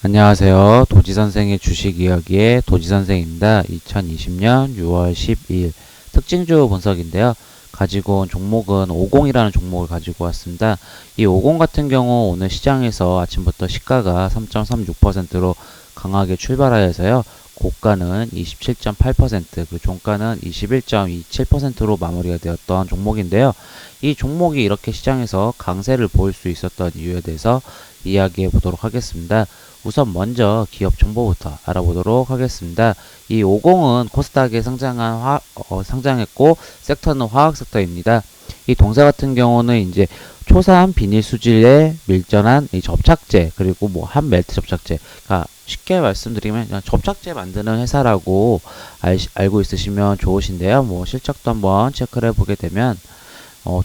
안녕하세요. 도지선생의 주식 이야기의 도지선생입니다. 2020년 6월 12일 특징주 분석인데요. 가지고 온 종목은 50이라는 종목을 가지고 왔습니다. 이 50 같은 경우 오늘 시장에서 아침부터 시가가 3.36%로 강하게 출발하여서요. 고가는 27.8%, 그리고 종가는 21.27%로 마무리가 되었던 종목인데요. 이 종목이 이렇게 시장에서 강세를 보일 수 있었던 이유에 대해서 이야기해 보도록 하겠습니다. 우선 먼저 기업 정보부터 알아보도록 하겠습니다. 이 50은 코스닥에 상장했고 섹터는 화학 섹터입니다. 이 동사 같은 경우는 이제 초산 비닐 수질에 밀전한 이 접착제 그리고 뭐 한 멜트 접착제, 그러니까 쉽게 말씀드리면 그냥 접착제 만드는 회사라고 알고 있으시면 좋으신데요. 뭐 실적도 한번 체크를 해보게 되면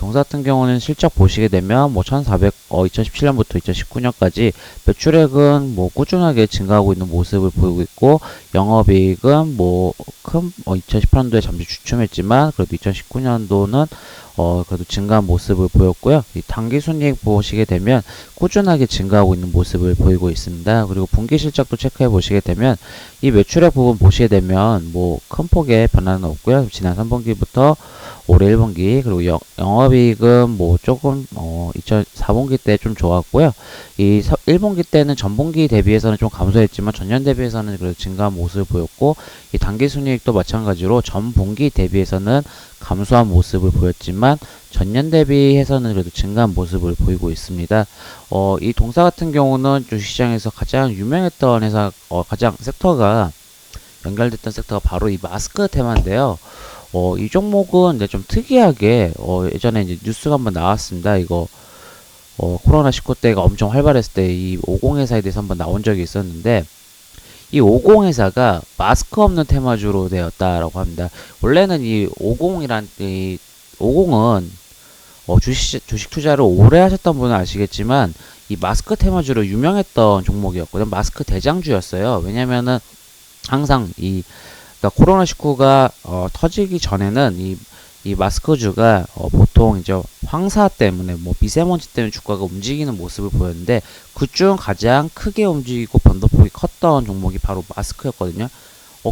동사 같은 경우는 실적 보시게 되면 뭐 2017년부터 2019년까지 매출액은 뭐 꾸준하게 증가하고 있는 모습을 보이고 있고, 영업이익은 뭐 큰 2018년도에 잠시 주춤했지만 그래도 2019년도는 그래도 증가한 모습을 보였고요. 이 당기순이익 보시게 되면 꾸준하게 증가하고 있는 모습을 보이고 있습니다. 그리고 분기 실적도 체크해 보시게 되면 이 매출액 부분 보시게 되면 뭐 큰 폭의 변화는 없고요. 지난 3분기부터 올해 1분기, 그리고 영업이익은 뭐 조금 2004분기 때 좀 좋았고요. 이 1분기 때는 전분기 대비해서는 좀 감소했지만 전년 대비해서는 그래도 증가한 모습을 보였고, 이 당기순이익도 마찬가지로 전분기 대비해서는 감소한 모습을 보였지만 전년 대비해서는 그래도 증가한 모습을 보이고 있습니다. 이 동사 같은 경우는 주식시장에서 가장 유명했던 회사, 가장 섹터가 연결됐던 섹터가 바로 이 마스크 테마인데요. 이 종목은 이제 좀 특이하게, 예전에 이제 뉴스가 한번 나왔습니다. 이거, 코로나19 때가 엄청 활발했을 때 이 50 회사에 대해서 한번 나온 적이 있었는데, 이 50 회사가 마스크 없는 테마주로 되었다라고 합니다. 원래는 이 50은, 주식 투자를 오래 하셨던 분은 아시겠지만, 이 마스크 테마주로 유명했던 종목이었거든요. 마스크 대장주였어요. 왜냐면은, 항상 그러니까 코로나19가 터지기 전에는 이 마스크주가 보통 이제 황사 때문에 뭐 미세먼지 때문에 주가가 움직이는 모습을 보였는데, 그중 가장 크게 움직이고 변동폭이 컸던 종목이 바로 마스크였거든요.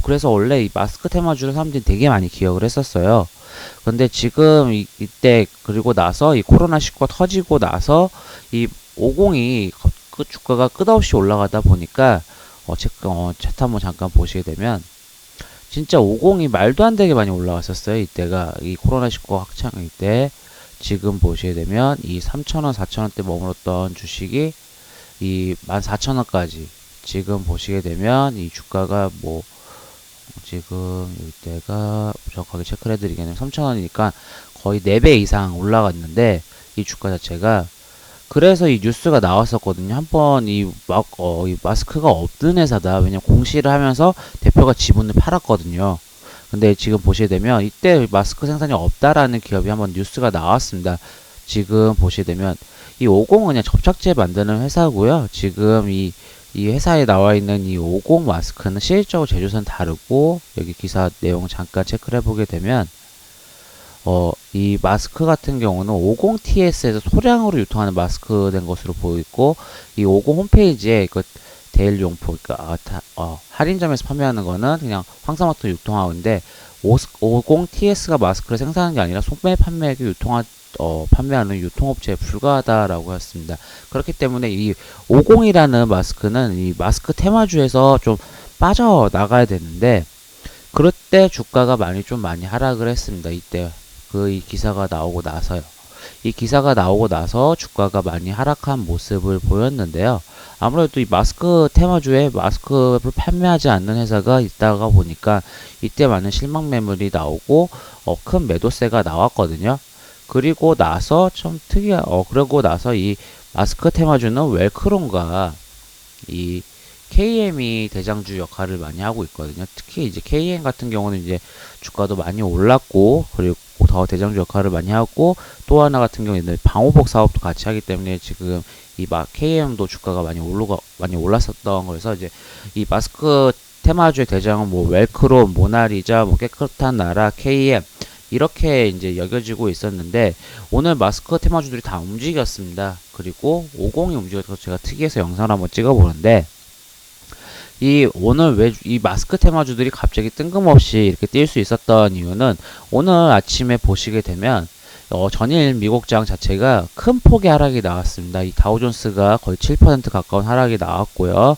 그래서 원래 이 마스크 테마주를 사람들이 되게 많이 기억을 했었어요. 근데 지금 이때, 그리고 나서 이 코로나19가 터지고 나서 이 50이 그 주가가 끝없이 올라가다 보니까 차트 한번 잠깐 보시게 되면 진짜 50이 말도 안 되게 많이 올라왔었어요. 이때가 이 코로나19 학창일 때. 지금 보시게 되면 이 3,000원, 4,000원대 머물렀던 주식이 이 14,000원까지 지금 보시게 되면 이 주가가 뭐 지금 이때가 정확하게 체크를 해드리겠네요. 3,000원이니까 거의 4배 이상 올라갔는데 이 주가 자체가, 그래서 이 뉴스가 나왔었거든요. 한번 이 마스크가 없는 회사다. 왜냐면 공시를 하면서 대표가 지분을 팔았거든요. 근데 지금 보시게 되면 이때 마스크 생산이 없다라는 기업이 한번 뉴스가 나왔습니다. 지금 보시게 되면 이 50은 그냥 접착제 만드는 회사고요. 지금 이 회사에 나와 있는 이 50 마스크는 실질적으로 제조사는 다르고, 여기 기사 내용 잠깐 체크를 해보게 되면 이 마스크 같은 경우는 50TS에서 소량으로 유통하는 마스크 된 것으로 보이고, 이 50 홈페이지에 그 데일용품, 그러니까 할인점에서 판매하는 거는 그냥 황사마트 유통하는데, 50TS가 마스크를 생산하는 게 아니라 소매 판매액에 판매하는 유통업체에 불과하다라고 했습니다. 그렇기 때문에 이 50이라는 마스크는 이 마스크 테마주에서 좀 빠져나가야 되는데, 그럴 때 주가가 많이 하락을 했습니다. 이때 이 기사가 나오고 나서요. 이 기사가 나오고 나서 주가가 많이 하락한 모습을 보였는데요. 아무래도 이 마스크 테마주에 마스크를 판매하지 않는 회사가 있다가 보니까 이때 많은 실망 매물이 나오고 큰 매도세가 나왔거든요. 그리고 나서 좀 그러고 나서 이 마스크 테마주는 웰크론과 이 KM이 대장주 역할을 많이 하고 있거든요. 특히 이제 KM 같은 경우는 이제 주가도 많이 올랐고, 그리고 더 대장주 역할을 많이 하고, 또 하나 같은 경우에는 방호복 사업도 같이 하기 때문에 지금 이 KM도 주가가 많이 올랐었던 거여서, 이제 이 마스크 테마주의 대장은 뭐 웰크론, 모나리자, 뭐 깨끗한 나라, KM 이렇게 이제 여겨지고 있었는데, 오늘 마스크 테마주들이 다 움직였습니다. 그리고 50이 움직여서 제가 특이해서 영상을 한번 찍어보는데, 오늘 왜 이 마스크 테마주들이 갑자기 뜬금없이 이렇게 뛸 수 있었던 이유는 오늘 아침에 보시게 되면 전일 미국장 자체가 큰 폭의 하락이 나왔습니다. 이 다우존스가 거의 7% 가까운 하락이 나왔고요.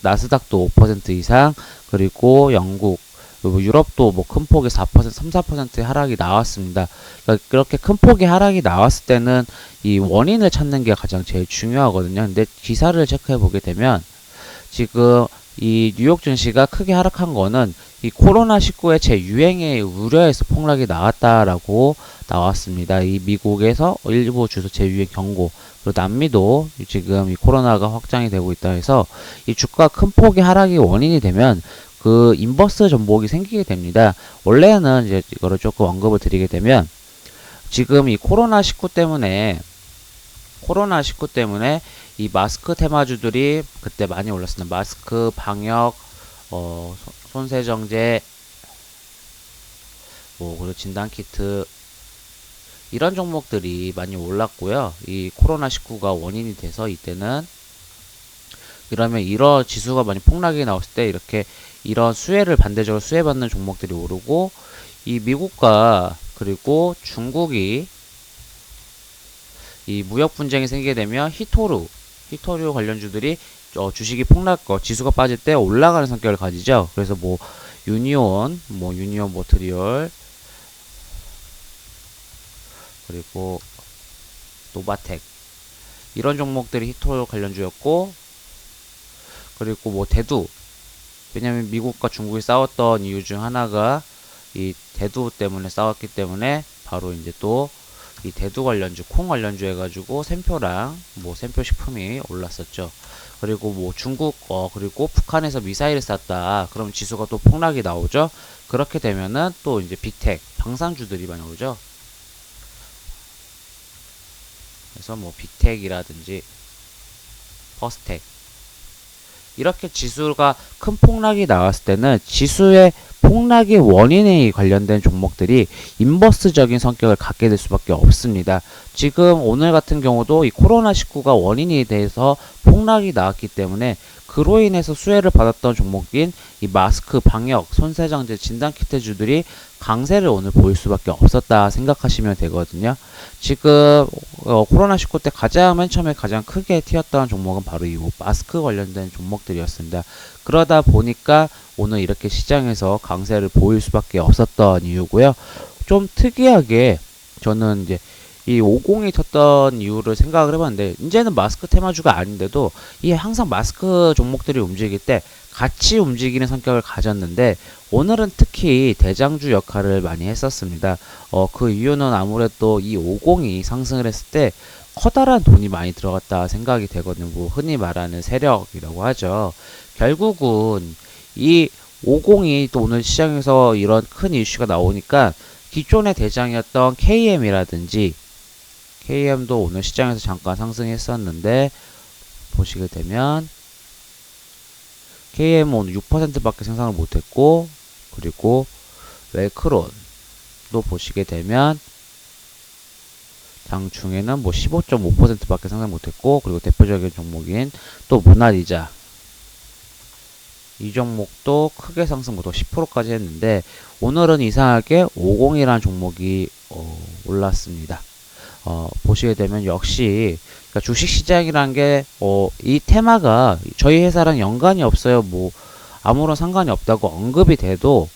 나스닥도 5% 이상, 그리고 영국, 그리고 유럽도 뭐 큰 폭의 4%, 3, 4%의 하락이 나왔습니다. 그러니까 그렇게 큰 폭의 하락이 나왔을 때는 이 원인을 찾는 게 가장 제일 중요하거든요. 근데 기사를 체크해 보게 되면 지금 이 뉴욕 증시가 크게 하락한 거는 이 코로나19의 재유행에 우려해서 폭락이 나왔다라고 나왔습니다. 이 미국에서 일부 주소 재유행 경고, 그리고 남미도 지금 이 코로나가 확장이 되고 있다 해서 이 주가 큰 폭의 하락이 원인이 되면 그 인버스 전복이 생기게 됩니다. 원래는 이제 이거를 조금 언급을 드리게 되면 지금 이 코로나19 때문에 이 마스크 테마주들이 그때 많이 올랐습니다. 마스크, 방역, 손세정제, 뭐 그리고 진단키트, 이런 종목들이 많이 올랐고요. 이 코로나19가 원인이 돼서 이때는, 그러면 이런 지수가 많이 폭락이 나왔을 때 이렇게 이런 수혜를 반대적으로 수혜받는 종목들이 오르고, 이 미국과 그리고 중국이 이 무역 분쟁이 생기게 되면 히토류 관련주들이 주식이 지수가 빠질 때 올라가는 성격을 가지죠. 그래서 뭐 유니온 모트리올, 그리고 노바텍, 이런 종목들이 히토류 관련주였고, 그리고 뭐 대두, 왜냐면 미국과 중국이 싸웠던 이유 중 하나가 이 대두 때문에 싸웠기 때문에 바로 이제 또 이 대두 관련주, 콩 관련주 해가지고 샘표랑 뭐 샘표 식품이 올랐었죠. 그리고 뭐 중국 그리고 북한에서 미사일을 쐈다, 그럼 지수가 또 폭락이 나오죠. 그렇게 되면은 또 이제 빅텍 방산주들이 많이 오르죠. 그래서 뭐 빅텍이라든지 퍼스텍, 이렇게 지수가 큰 폭락이 나왔을 때는 지수의 폭락의 원인에 관련된 종목들이 인버스적인 성격을 갖게 될 수밖에 없습니다. 지금 오늘 같은 경우도 이 코로나19가 원인이 돼서 폭락이 나왔기 때문에 그로 인해서 수혜를 받았던 종목인 이 마스크, 방역, 손세정제, 진단키트주들이 강세를 오늘 보일 수밖에 없었다 생각하시면 되거든요. 지금 코로나19 때 맨 처음에 가장 크게 튀었던 종목은 바로 이 마스크 관련된 종목들이었습니다. 그러다 보니까 오늘 이렇게 시장에서 강세를 보일 수밖에 없었던 이유고요. 좀 특이하게 저는 이제 이 50이 쳤던 이유를 생각을 해봤는데, 이제는 마스크 테마주가 아닌데도 이 항상 마스크 종목들이 움직일 때 같이 움직이는 성격을 가졌는데, 오늘은 특히 대장주 역할을 많이 했었습니다. 그 이유는 아무래도 이 50이 상승을 했을 때 커다란 돈이 많이 들어갔다 생각이 되거든요. 뭐 흔히 말하는 세력이라고 하죠. 결국은 이 50이 또 오늘 시장에서 이런 큰 이슈가 나오니까 기존의 대장이었던 KM도 오늘 시장에서 잠깐 상승했었는데, 보시게 되면 KM은 오늘 6%밖에 생산을 못했고, 그리고 웰크론도 보시게 되면 장중에는 뭐 15.5%밖에 상승 못했고, 그리고 대표적인 종목인 또 모나리자, 이 종목도 크게 상승 못하고 10%까지 했는데, 오늘은 이상하게 50이라는 종목이 올랐습니다. 보시게 되면 역시 그러니까 주식시장이란 게 이 테마가 저희 회사랑 연관이 없어요. 뭐 아무런 상관이 없다고 언급이 돼도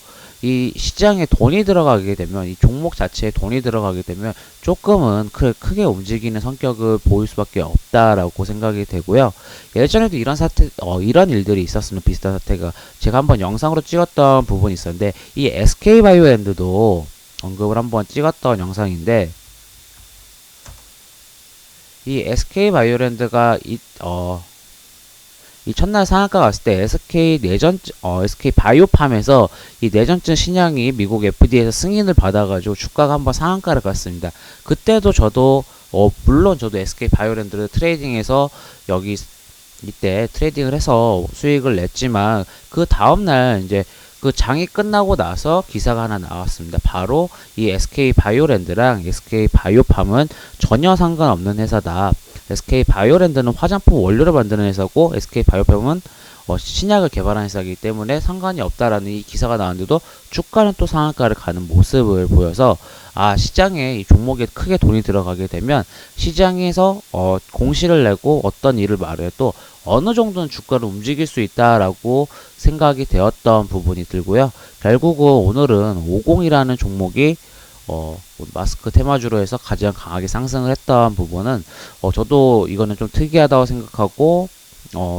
이 시장에 돈이 들어가게 되면, 이 종목 자체에 돈이 들어가게 되면 조금은 크게 움직이는 성격을 보일 수밖에 없다라고 생각이 되고요. 예전에도 이런 일들이 있었으면 비슷한 사태가 제가 한번 영상으로 찍었던 부분이 있었는데, 이 SK바이오엔드도 언급을 한번 찍었던 영상인데, 이 SK바이오랜드가 이 첫날 상한가 갔을 때 SK바이오팜에서 이 내전증 신약이 미국 FDA에서 승인을 받아가지고 주가가 한번 상한가를 갔습니다. 그때도 물론 저도 SK바이오랜드를 트레이딩해서 이때 트레이딩을 해서 수익을 냈지만, 그 다음날 이제 그 장이 끝나고 나서 기사가 하나 나왔습니다. 바로 이 SK바이오랜드랑 SK바이오팜은 전혀 상관없는 회사다. SK 바이오랜드는 화장품 원료를 만드는 회사고 SK 바이오펌은 신약을 개발한 회사이기 때문에 상관이 없다라는 이 기사가 나왔는데도 주가는 또 상한가를 가는 모습을 보여서 시장에 이 종목에 크게 돈이 들어가게 되면 시장에서 공시를 내고 어떤 일을 말해도 어느 정도는 주가를 움직일 수 있다라고 생각이 되었던 부분이 들고요. 결국은 오늘은 50이라는 종목이 마스크 테마주로 해서 가장 강하게 상승을 했던 부분은 저도 이거는 좀 특이하다고 생각하고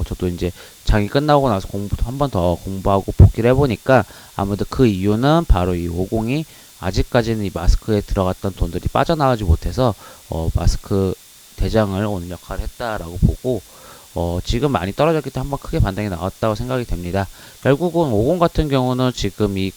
저도 이제 장이 끝나고 나서 한 번 더 공부하고 복귀를 해보니까 아무래도 그 이유는 바로 이 50이 아직까지는 이 마스크에 들어갔던 돈들이 빠져나가지 못해서 마스크 대장을 오늘 역할을 했다라고 보고 지금 많이 떨어졌기 때문에 한번 크게 반등이 나왔다고 생각이 됩니다. 결국은 50 같은 경우는 지금 이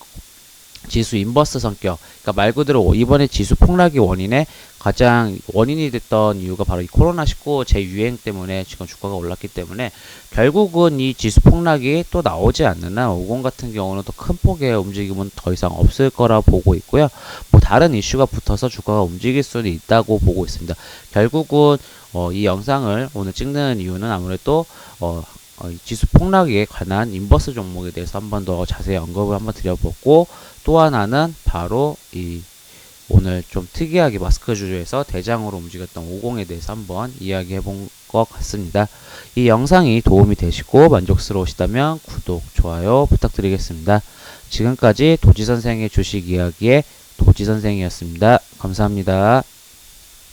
지수 인버스 성격, 그러니까 말 그대로 이번에 지수 폭락의 원인에 가장 원인이 됐던 이유가 바로 이 코로나19 재유행 때문에 지금 주가가 올랐기 때문에 결국은 이 지수 폭락이 또 나오지 않는 한 50 같은 경우는 또 큰 폭의 움직임은 더 이상 없을 거라 보고 있고요. 뭐 다른 이슈가 붙어서 주가가 움직일 수는 있다고 보고 있습니다. 결국은 이 영상을 오늘 찍는 이유는 아무래도 이 지수 폭락에 관한 인버스 종목에 대해서 한 번 더 자세히 언급을 한번 드려보고, 또 하나는 바로 이 오늘 좀 특이하게 마스크 주주에서 대장으로 움직였던 50에 대해서 한번 이야기해 본 것 같습니다. 이 영상이 도움이 되시고 만족스러우시다면 구독, 좋아요 부탁드리겠습니다. 지금까지 도지선생의 주식 이야기의 도지선생이었습니다. 감사합니다.